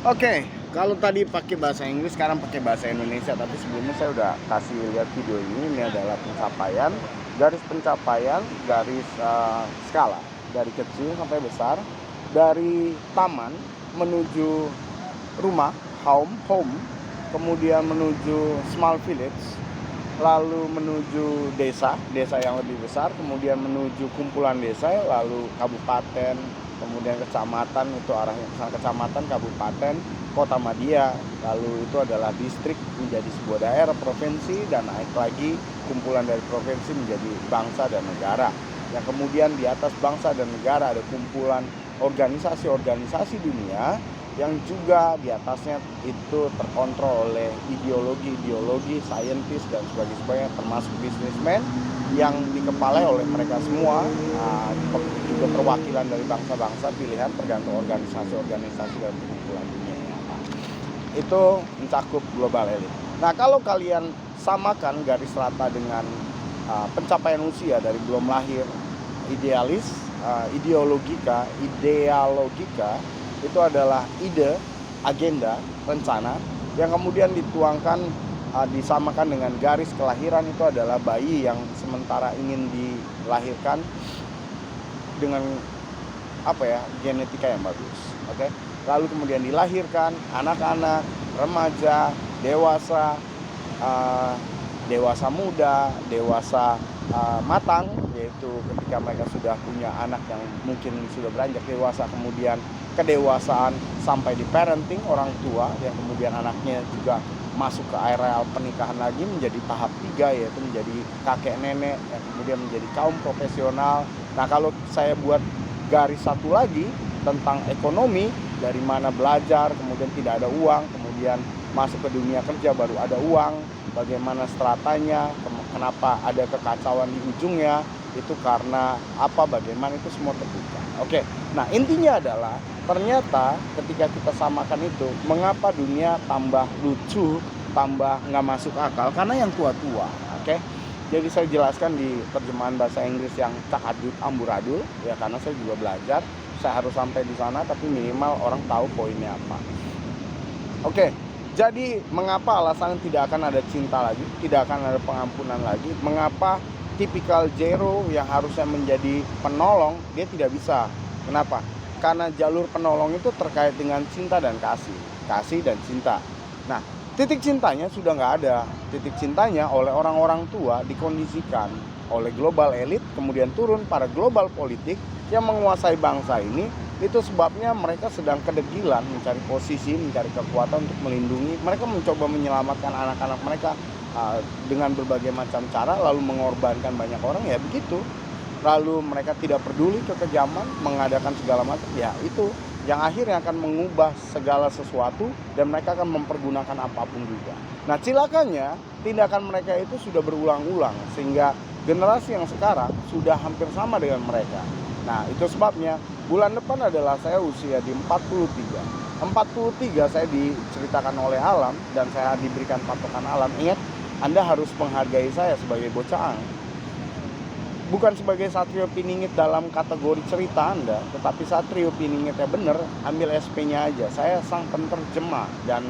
Oke, kalau tadi pakai bahasa Inggris, sekarang pakai bahasa Indonesia. Tapi sebelumnya saya udah kasih lihat video ini. Ini adalah pencapaian, garis pencapaian, garis skala dari kecil sampai besar, dari taman menuju rumah, home, kemudian menuju small village, lalu menuju desa yang lebih besar, kemudian menuju kumpulan desa, lalu kabupaten, kemudian kecamatan, itu arahnya ke sana, kecamatan, kabupaten, kota madya, lalu itu adalah distrik menjadi sebuah daerah, provinsi, dan naik lagi kumpulan dari provinsi menjadi bangsa dan negara. Yang kemudian di atas bangsa dan negara ada kumpulan organisasi-organisasi dunia yang juga di atasnya itu terkontrol oleh ideologi, saintis dan sebagainya, termasuk bisnismen yang dikepalai oleh mereka semua, juga perwakilan dari bangsa-bangsa pilihan tergantung organisasi-organisasi dan kumpulan dunia apa. Itu mencakup global elite. Nah, kalau kalian samakan garis rata dengan pencapaian usia dari belum lahir, idealis, ideologika, itu adalah ide, agenda, rencana yang kemudian dituangkan, disamakan dengan garis kelahiran, itu adalah bayi yang sementara ingin dilahirkan dengan genetika yang bagus. Oke. Lalu kemudian dilahirkan anak-anak, remaja, dewasa, dewasa muda, dewasa matang, yaitu ketika mereka sudah punya anak yang mungkin sudah beranjak dewasa, kemudian kedewasaan sampai di parenting, orang tua yang kemudian anaknya juga masuk ke areal pernikahan lagi menjadi tahap 3, yaitu menjadi kakek nenek, yang kemudian menjadi kaum profesional. Nah, kalau saya buat garis satu lagi tentang ekonomi, dari mana belajar, kemudian tidak ada uang, kemudian masuk ke dunia kerja baru ada uang, bagaimana stratanya, kenapa ada kekacauan di ujungnya, itu karena apa, bagaimana, itu semua terbuka. Oke, nah intinya adalah ternyata ketika kita samakan itu, mengapa dunia tambah lucu, tambah nggak masuk akal, karena yang tua-tua. Oke, jadi saya jelaskan di terjemahan bahasa Inggris yang cak amburadul, ya, karena saya juga belajar, saya harus sampai di sana, tapi minimal orang tahu poinnya apa. Oke, jadi mengapa alasan tidak akan ada cinta lagi, tidak akan ada pengampunan lagi, mengapa tipikal Jero yang harusnya menjadi penolong, dia tidak bisa. Kenapa? Karena jalur penolong itu terkait dengan cinta dan kasih dan cinta. Nah, titik cintanya sudah nggak ada. Titik cintanya oleh orang-orang tua dikondisikan oleh global elite, kemudian turun pada global politik yang menguasai bangsa ini. Itu sebabnya mereka sedang kedegilan mencari posisi, mencari kekuatan untuk melindungi. Mereka mencoba menyelamatkan anak-anak mereka dengan berbagai macam cara, lalu mengorbankan banyak orang, ya begitu. Lalu mereka tidak peduli kekejaman, mengadakan segala macam, ya itu yang akhirnya akan mengubah segala sesuatu, dan mereka akan mempergunakan apapun juga. Nah, cilakanya tindakan mereka itu sudah berulang-ulang, sehingga generasi yang sekarang sudah hampir sama dengan mereka. Nah, itu sebabnya bulan depan adalah saya usia di 43. 43 saya diceritakan oleh alam, dan saya diberikan patokan alam. Ingat, Anda harus menghargai saya sebagai bocah, bukan sebagai Satrio Piningit dalam kategori cerita Anda, tetapi Satrio Piningitnya benar, ambil SP-nya aja. Saya sang penerjemah dan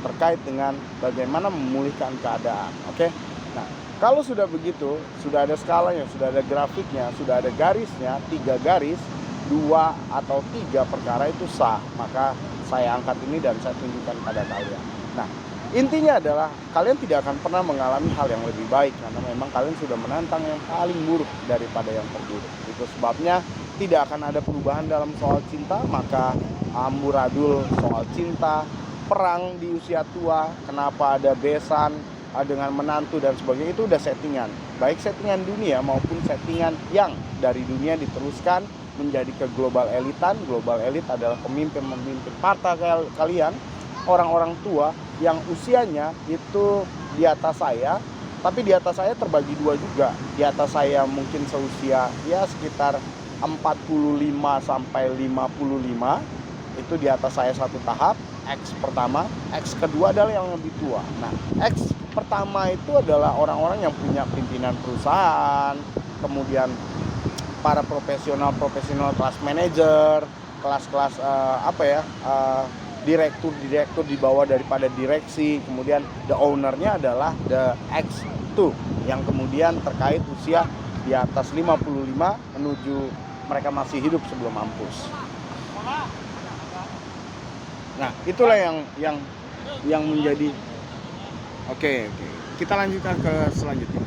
terkait dengan bagaimana memulihkan keadaan. Oke? Nah, kalau sudah begitu, sudah ada skalanya, sudah ada grafiknya, sudah ada garisnya, 3 garis, 2 atau 3 perkara itu sah, maka saya angkat ini dan saya tunjukkan pada kalian. Nah, intinya adalah kalian tidak akan pernah mengalami hal yang lebih baik, karena memang kalian sudah menantang yang paling buruk daripada yang terburuk. Itu sebabnya tidak akan ada perubahan dalam soal cinta, maka amburadul soal cinta, perang di usia tua, kenapa ada besan dengan menantu dan sebagainya, itu udah settingan. Baik settingan dunia maupun settingan yang dari dunia diteruskan menjadi ke global elitan. Global elit adalah pemimpin-pemimpin partai kalian, orang-orang tua yang usianya itu di atas saya, tapi di atas saya terbagi 2 juga. Di atas saya mungkin seusia ya sekitar 45 sampai 55, itu di atas saya satu tahap, X pertama. X kedua adalah yang lebih tua. Nah, X pertama itu adalah orang-orang yang punya pimpinan perusahaan, kemudian para profesional kelas manajer, kelas-kelas direktur di bawah daripada direksi, kemudian the ownernya adalah the X2 yang kemudian terkait usia di atas 55 menuju mereka masih hidup sebelum mampus. Nah, itulah yang menjadi. Oke. Kita lanjutkan ke selanjutnya.